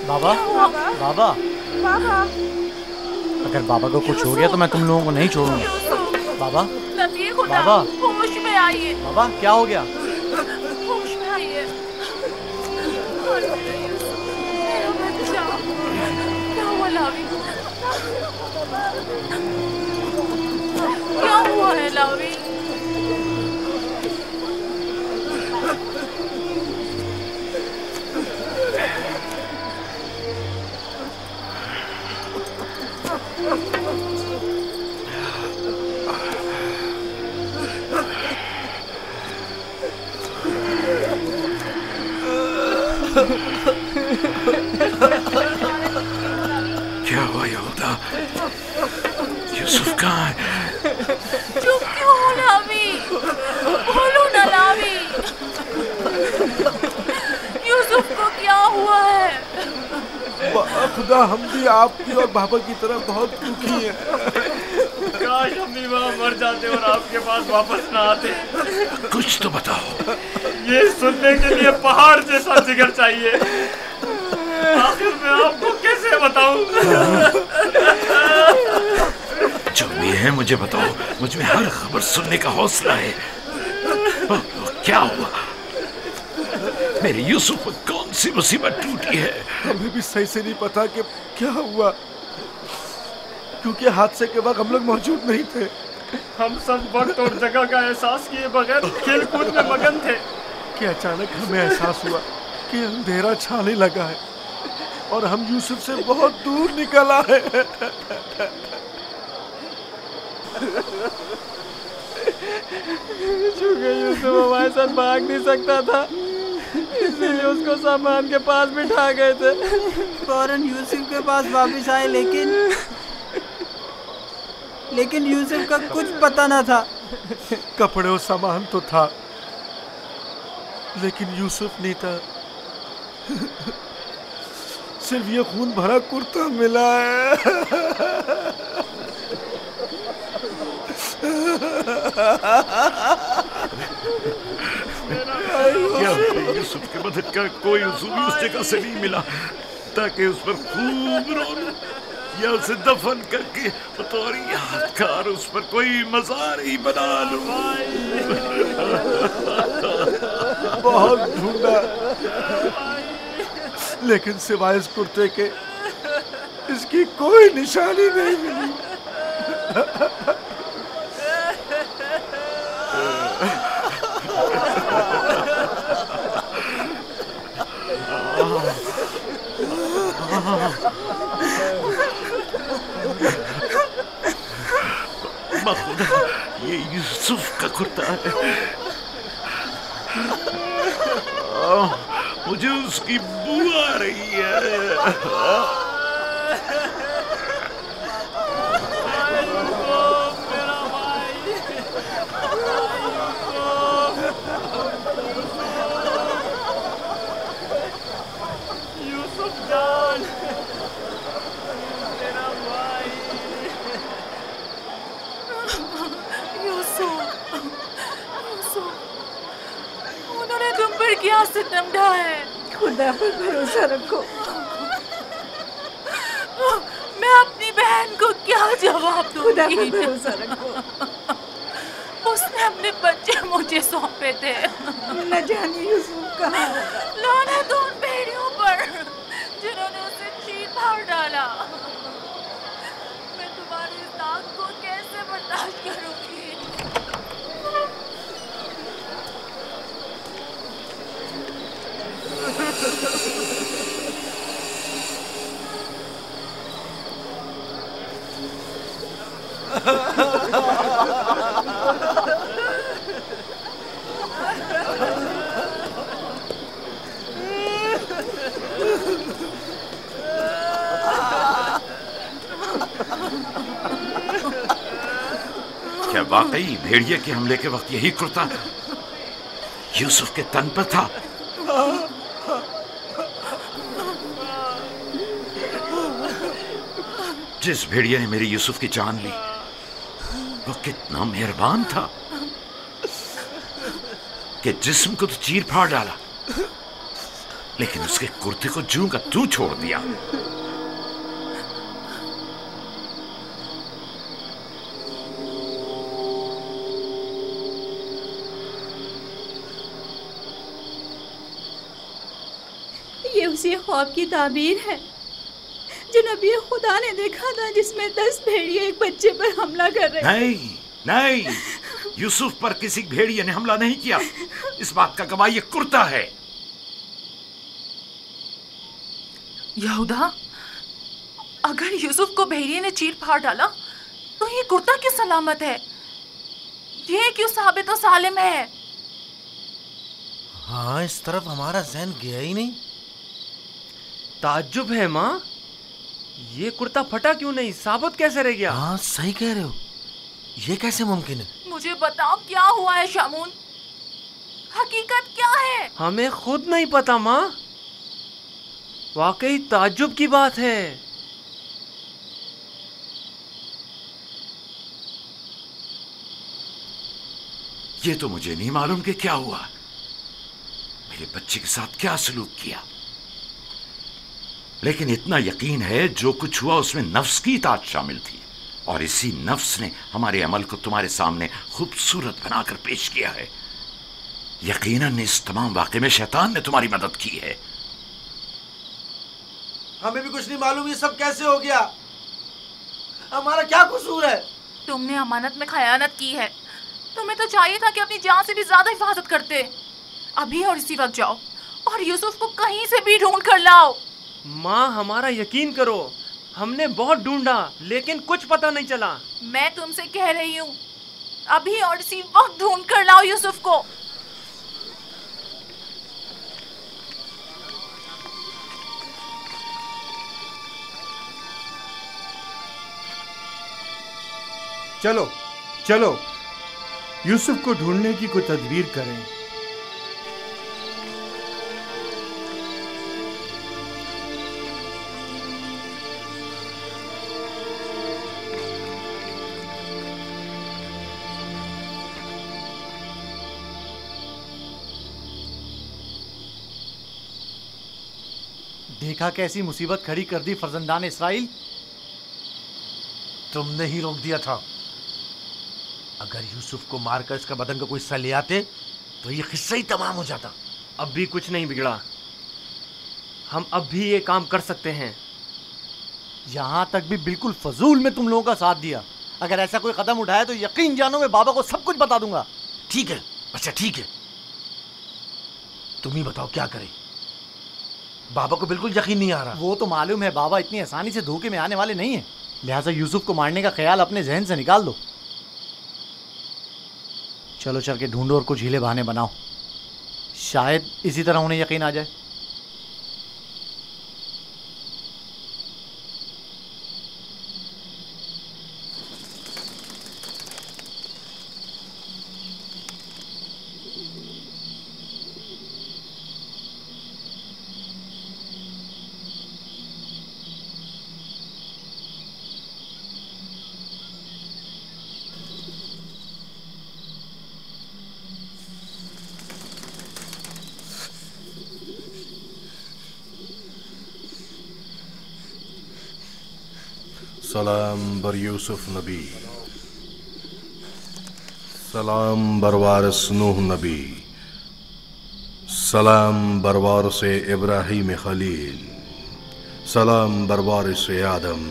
बाबा बाबा बाबा अगर बाबा को कुछ हो गया तो मैं तुम लोगों को नहीं छोड़ूंगा। बाबा बाबा होश में आइए। बाबा क्या हो गया? होश में आइए। मेरा बच्चा क्या हुआ लावी? क्या हुआ है लावी? क्या हुआ यहूदा? यूसुफ कहाँ है? चुप क्यों हो लावी? बोलो ना लावी। यूसुफ को क्या हुआ है? खुदा हम भी आपकी और बाबा की तरह बहुत दुखी हैं। काश हम भी वहाँ मर जाते और आपके पास वापस ना आते। कुछ तो बताओ। ये सुनने के लिए पहाड़ जैसा जिगर चाहिए। आखिर मैं आपको कैसे बताऊं? जो भी है मुझे बताओ। मुझ में हर खबर सुनने का हौसला है। क्या हुआ? मेरे यूसुफ पर कौन सी मुसीबत टूटी है? हमें भी सही से नहीं पता कि क्या हुआ, क्योंकि हादसे के वक्त हम लोग मौजूद नहीं थे। हम सब वक्त और जगह का एहसास किए बगैर खेल कूद में मगन थे कि अचानक हमें एहसास हुआ कि अंधेरा छाने लगा है और हम यूसुफ से बहुत दूर निकल आए। चूंकि यूसुफ हमारे साथ भाग नहीं सकता था, इसीलिए उसको सामान के पास बिठा गए थे। फौरन यूसुफ के पास वापस आए, लेकिन यूसुफ का कुछ पता न था। कपड़े और सामान तो था, लेकिन यूसुफ नहीं था। सिर्फ ये खून भरा कुर्ता मिला है। क्या यूसुफ की मदद का कोई उसूल उस जगह से नहीं मिला ताकि उस पर खूब रो लूं या उसे दफन करके बतौर यादगार उस पर कोई मज़ार ही बना लूं। बहुत ढूंढा, लेकिन सिवाय इस कुर्ते के इसकी कोई निशानी नहीं मिली। खुदा, ये यूसुफ का कुर्ता है। मुझे उसकी बू आ रही है। उन्होंने तुम पर क्या सितम ढाया है? खुदा पर भरोसा रखो। मैं अपनी बहन को क्या जवाब दूंगी? खुदा पर भरोसा रखो। उसने अपने बच्चे मुझे सौंपे थे। न जाने यूसुफ कहाँ होगा। लानत उन भेड़ियों पर जिन्होंने उसे चीर फाड़ डाला। मैं तुम्हारी इस दाग को कैसे बर्दाश्त करूंगी? क्या वाकई भेड़िए के हमले के वक्त यही कुर्ता यूसुफ के तन पर था? जिस भेड़िए ने मेरी यूसुफ की जान ली वो कितना मेहरबान था कि जिस्म को तो चीर फाड़ डाला लेकिन उसके कुर्ते को जूं का तू छोड़ दिया। ये उसी ख्वाब की ताबीर है जो नबी खुदा ने देखा था, जिसमें 10 भेड़िए एक बच्चे पर हमला कर रहे। नहीं नहीं, यूसुफ पर किसी भेड़िए ने हमला नहीं किया। इस बात का गवाह ये कुर्ता है। यहूदा, अगर यूसुफ को भेड़िए ने चीर फाड़ डाला तो ये कुर्ता क्यों सलामत है? ये क्यों साबित और सालिम है? हाँ, इस तरफ हमारा ज़हन गया ही नहीं। ताज्जुब है माँ, ये कुर्ता फटा क्यों नहीं, साबित कैसे रह गया? हाँ, सही कह रहे हो, ये कैसे मुमकिन है? मुझे बताओ क्या हुआ है शामून, हकीकत क्या है? हमें खुद नहीं पता माँ, वाकई ताज्जुब की बात है। ये तो मुझे नहीं मालूम कि क्या हुआ, मेरे बच्चे के साथ क्या सलूक किया। लेकिन इतना यकीन है जो कुछ हुआ उसमें नफ्स की इताअत शामिल थी, और इसी नफ्स ने हमारे अमल को तुम्हारे सामने खूबसूरत बनाकर पेश किया है। यकीनन इस तमाम वाक़े में शैतान ने तुम्हारी मदद की है। हमें भी कुछ नहीं मालूम ये सब कैसे हो गया, हमारा क्या कसूर है? तुमने अमानत में खयानत की है। तुम्हें तो चाहिए था कि अपनी जान से भी ज्यादा हिफाजत करते। अभी और इसी वक्त जाओ और यूसुफ को कहीं से भी ढूंढ कर लाओ। माँ, हमारा यकीन करो, हमने बहुत ढूंढा लेकिन कुछ पता नहीं चला। मैं तुमसे कह रही हूँ, अभी और इसी वक्त ढूंढ कर लाओ यूसुफ को। चलो चलो, यूसुफ को ढूंढने की कोई तदबीर करें। देखा कैसी मुसीबत खड़ी कर दी फर्जंदान इसराइल। तुमने ही रोक दिया था। अगर यूसुफ को मारकर इसका बदन का कोई हिस्सा ले आते तो ये किस्सा ही तमाम हो जाता। अब भी कुछ नहीं बिगड़ा, हम अब भी ये काम कर सकते हैं। यहाँ तक भी बिल्कुल फजूल में तुम लोगों का साथ दिया। अगर ऐसा कोई कदम उठाया तो यकीन जानो मैं बाबा को सब कुछ बता दूंगा। ठीक है, अच्छा ठीक है, तुम ही बताओ क्या करें। बाबा को बिल्कुल यकीन नहीं आ रहा। वो तो मालूम है बाबा इतनी आसानी से धोखे में आने वाले नहीं है, लिहाजा यूसुफ को मारने का ख्याल अपने जहन से निकाल दो। चलो चल के ढूंढो और कुछ हीले बहाने बनाओ, शायद इसी तरह उन्हें यकीन आ जाए। सलाम बर यूसुफ नबी, सलाम बर वारिस नूह नबी, सलाम बर वारिस इब्राहीम खलील, सलाम बर वारिस आदम,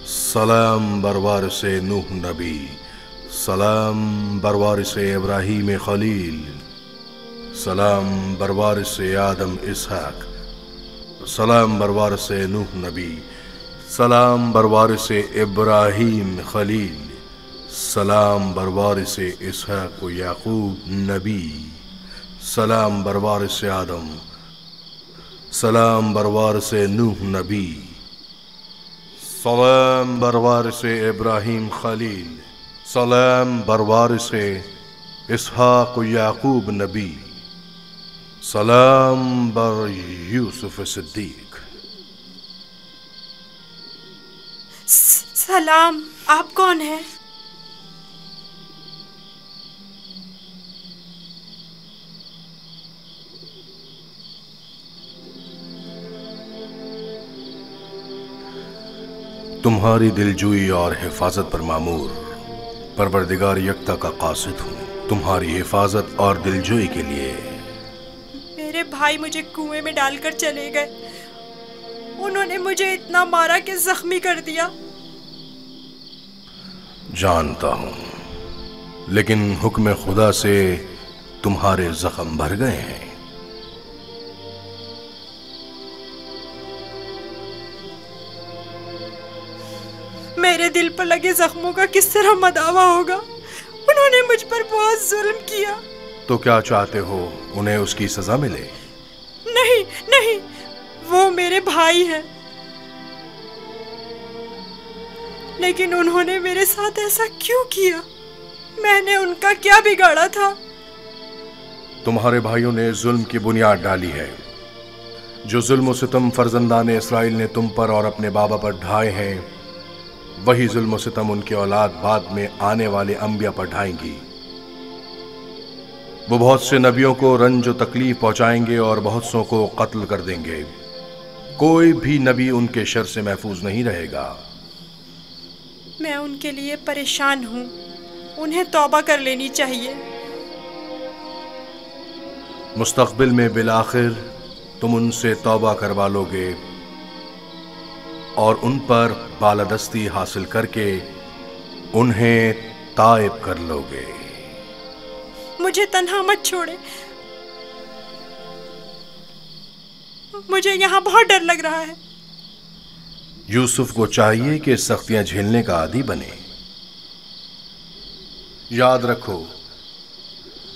सलाम बर वारिस नूह नबी, सलाम बर वारिस इब्राहीम खलील, सलाम बर वारिस आदम इसहाक, सलाम बर वारिस नूह नबी, सलाम बर वारिस इब्राहीम खलील, सलाम बर वारिस इसहाक याकूब नबी, सलाम बर वारिस आदम, सलाम बर वारिस नूह नबी, सलाम बर वारिस इब्राहीम खलील, सलाम बर वारिस इसहाक याकूब नबी, सलाम बर यूसुफ सिद्दीक। सलाम, आप कौन हैं? तुम्हारी दिलजोई और हिफाजत पर मामूर परवरदिगार यकता का कासिद हूँ। तुम्हारी हिफाजत और दिलजोई के लिए। मेरे भाई मुझे कुएं में डालकर चले गए। उन्होंने मुझे इतना मारा कि जख्मी कर दिया। जानता हूँ, लेकिन हुक्म खुदा से तुम्हारे जख्म भर गए हैं। मेरे दिल पर लगे जख्मों का किस तरह मदावा होगा? उन्होंने मुझ पर बहुत जुल्म किया। तो क्या चाहते हो, उन्हें उसकी सजा मिले? नहीं नहीं, वो मेरे भाई हैं, लेकिन उन्होंने मेरे साथ ऐसा क्यों किया? मैंने उनका क्या बिगाड़ा था? तुम्हारे भाइयों ने जुल्म की बुनियाद डाली है। जो जुल्म सितम फर्जंदान इस्राइल ने तुम पर और अपने बाबा पर ढाए हैं, वही जुल्म सितम उनकी औलाद बाद में आने वाले अंबिया पर ढाएंगी। वो बहुत से नबियों को रंज और तकलीफ पहुंचाएंगे और बहुत सौ को कत्ल कर देंगे। कोई भी नबी उनके शर से महफूज नहीं रहेगा। मैं उनके लिए परेशान हूँ। उन्हें तौबा कर लेनी चाहिए। मुस्तकबिल में बिलाखिर तुम उनसे तौबा करवा लोगे और उन पर बालादस्ती हासिल करके उन्हें ताइब कर लोगे। मुझे तन्हा मत छोड़े। मुझे यहाँ बहुत डर लग रहा है। यूसुफ को चाहिए कि सख्तियां झेलने का आदी बने। याद रखो,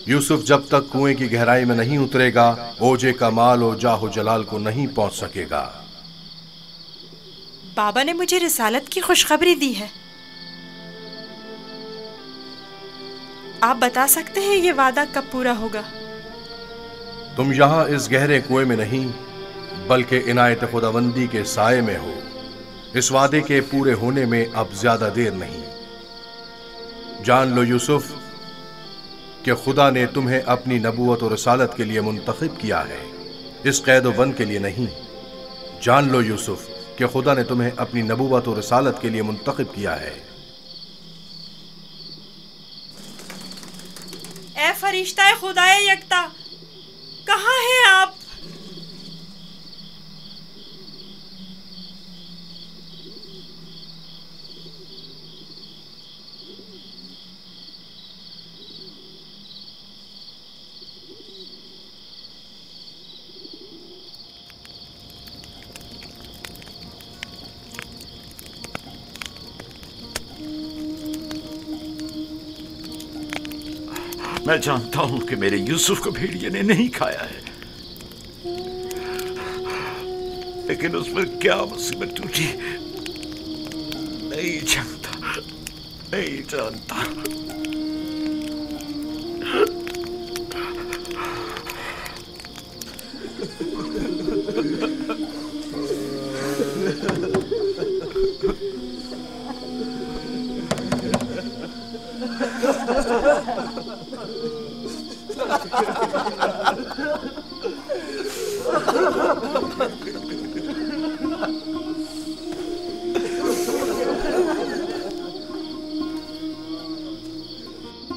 यूसुफ जब तक कुएं की गहराई में नहीं उतरेगा, ओजे का माल और जाहो जलाल को नहीं पहुंच सकेगा। बाबा ने मुझे रिसालत की खुशखबरी दी है। आप बता सकते हैं ये वादा कब पूरा होगा? तुम यहां इस गहरे कुएं में नहीं, बल्कि इनायत खुदाबंदी के साए में हो। इस वादे के पूरे होने में अब ज्यादा देर नहीं। जान लो यूसुफ कि खुदा ने तुम्हें अपनी नबूवत और रिसालत के लिए मुंतखब किया है, इस कैद व बंद के लिए नहीं। जान लो यूसुफ कि खुदा ने तुम्हें अपनी नबूवत और रिसालत के लिए मुंतखब किया है। ए फरिश्ता खुदाए यकता, कहाँ हैं आप? मैं जानता हूं कि मेरे यूसुफ को भेड़िए ने नहीं खाया है, लेकिन उस पर क्या मुसीबत टूटी नहीं जानता, नहीं जानता।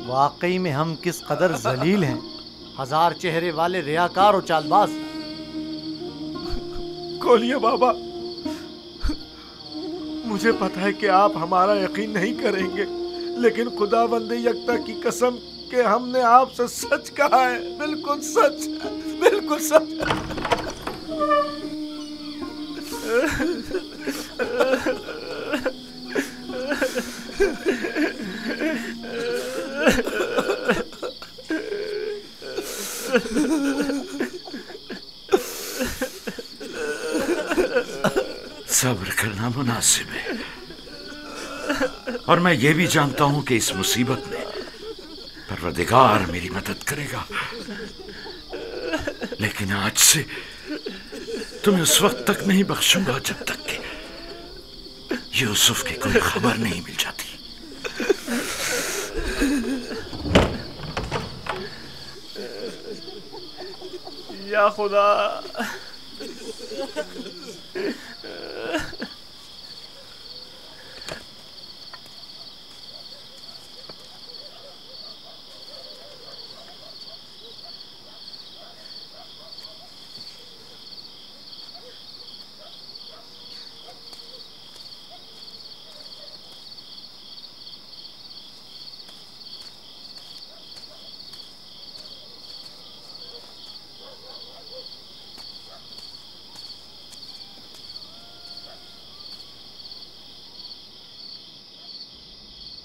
वाकई में हम किस कदर जलील हैं, हजार चेहरे वाले रियाकार और चालबाज। कोलिया बाबा, मुझे पता है कि आप हमारा यकीन नहीं करेंगे, लेकिन खुदावंद यकता की कसम कि हमने आपसे सच कहा है। बिल्कुल सच, बिल्कुल सच। सब्र करना मुनासिब है, और मैं ये भी जानता हूं कि इस मुसीबत में परवरदिगार मेरी मदद करेगा। लेकिन आज से तुम्हें उस वक्त तक नहीं बख्शूंगा जब तक कि यूसुफ की कोई खबर नहीं मिल जाती। या खुदा,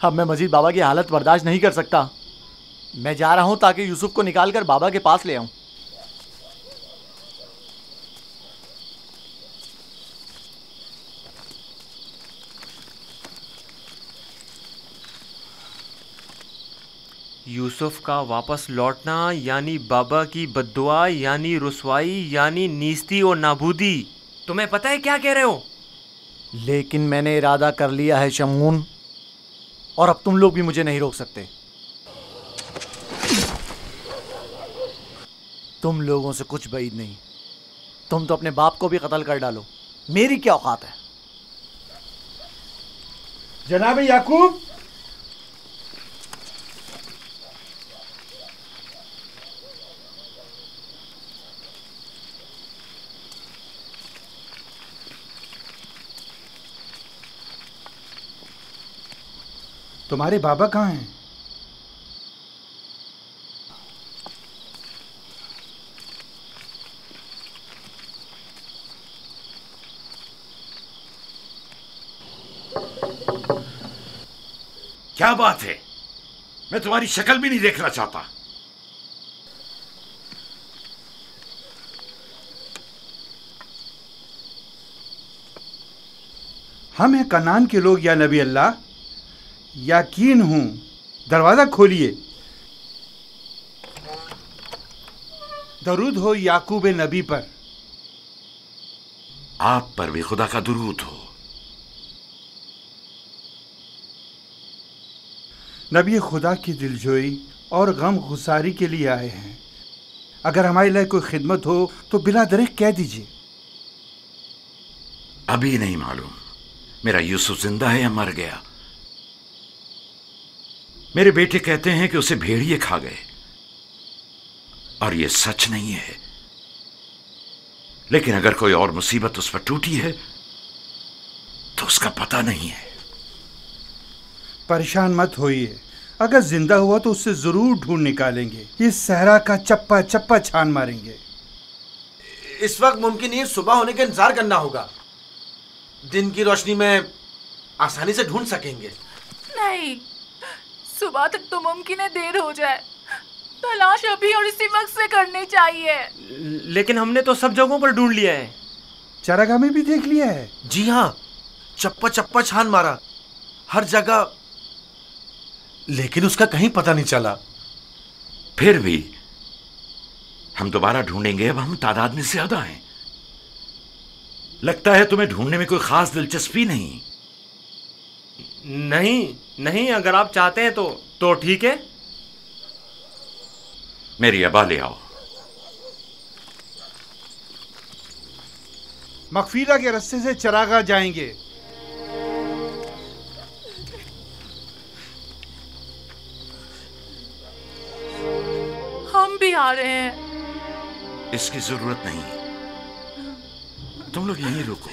अब मैं मजीद बाबा की हालत बर्दाश्त नहीं कर सकता। मैं जा रहा हूं ताकि यूसुफ को निकाल कर बाबा के पास ले आऊं। यूसुफ का वापस लौटना यानी बाबा की बद्दुआ, यानी रुसवाई, यानी नीस्ती और नाबूदी। तुम्हें पता है क्या कह रहे हो? लेकिन मैंने इरादा कर लिया है शमून, और अब तुम लोग भी मुझे नहीं रोक सकते। तुम लोगों से कुछ बैद नहीं। तुम तो अपने बाप को भी कत्ल कर डालो, मेरी क्या औकात है? जनाब याकूब, तुम्हारे बाबा कहाँ हैं? क्या बात है? मैं तुम्हारी शक्ल भी नहीं देखना चाहता। हम हैं कनान के लोग या नबी अल्लाह। यकीन हूं, दरवाजा खोलिए। दरूद हो याकूब नबी पर। आप पर भी खुदा का दुरूद हो। नबी खुदा की दिलजोई और गम गुसारी के लिए आए हैं। अगर हमारे लिए कोई खिदमत हो तो बिला दरेक कह दीजिए। अभी नहीं मालूम मेरा यूसुफ जिंदा है या मर गया। मेरे बेटे कहते हैं कि उसे भेड़िए खा गए, और यह सच नहीं है। लेकिन अगर कोई और मुसीबत उस पर टूटी है तो उसका पता नहीं है। परेशान मत होइए, अगर जिंदा हुआ तो उससे जरूर ढूंढ निकालेंगे। इस सहरा का चप्पा चप्पा छान मारेंगे। इस वक्त मुमकिन नहीं, सुबह होने का इंतजार करना होगा। दिन की रोशनी में आसानी से ढूंढ सकेंगे। नहीं, सुबह तक तो मुमकिन है देर हो जाए। तलाश अभी और इसी वक्त से करनी चाहिए। लेकिन हमने तो सब जगहों पर ढूंढ लिया है। चरागाह में भी देख लिया है। जी हाँ, चप्पा चप्पा छान मारा हर जगह, लेकिन उसका कहीं पता नहीं चला। फिर भी हम दोबारा ढूंढेंगे। अब हम तादाद में ज्यादा हैं। लगता है तुम्हें ढूंढने में कोई खास दिलचस्पी नहीं। नहीं, अगर आप चाहते हैं तो ठीक है। मेरी अबा ले आओ। मगफीरा के रास्ते से चरागाह जाएंगे। हम भी आ रहे हैं। इसकी जरूरत नहीं, तुम लोग यहीं रुको।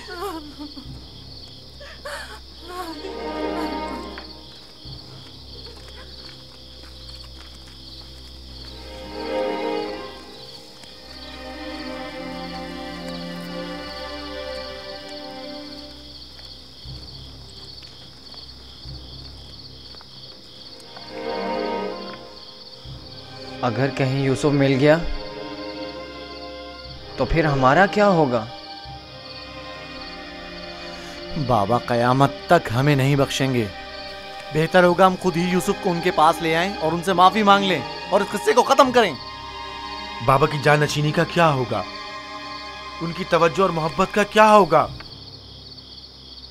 अगर कहीं यूसुफ मिल गया तो फिर हमारा क्या होगा? बाबा कयामत तक हमें नहीं बख्शेंगे। बेहतर होगा हम खुद ही यूसुफ को उनके पास ले आएं और उनसे माफी मांग लें और इस किस्से को खत्म करें। बाबा की जाननशीनी का क्या होगा? उनकी तवज्जो और मोहब्बत का क्या होगा?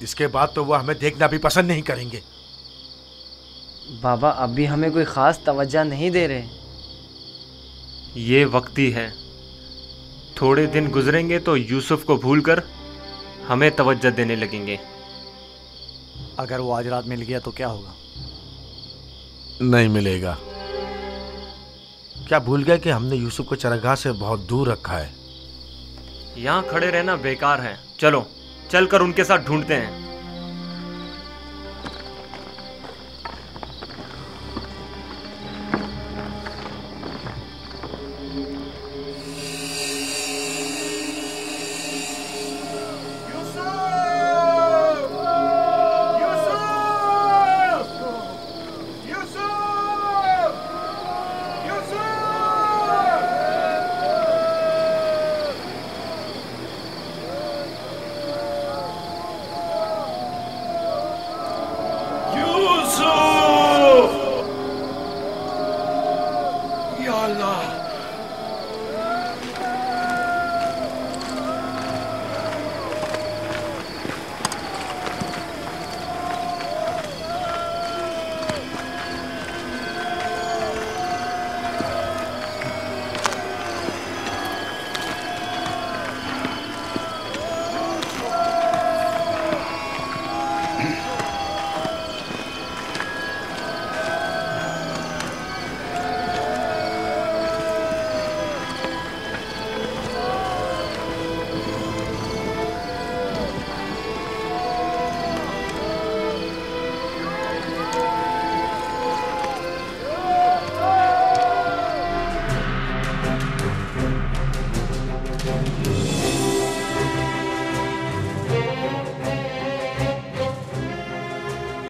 इसके बाद तो वो हमें देखना भी पसंद नहीं करेंगे। बाबा अब भी हमें कोई खास तवज्जो नहीं दे रहे। ये वक्ती है। थोड़े दिन गुजरेंगे तो यूसुफ को भूलकर हमें तवज्जो देने लगेंगे। अगर वो आज रात मिल गया तो क्या होगा? नहीं मिलेगा। क्या भूल गए कि हमने यूसुफ को चरागाह से बहुत दूर रखा है? यहाँ खड़े रहना बेकार है। चलो चलकर उनके साथ ढूंढते हैं।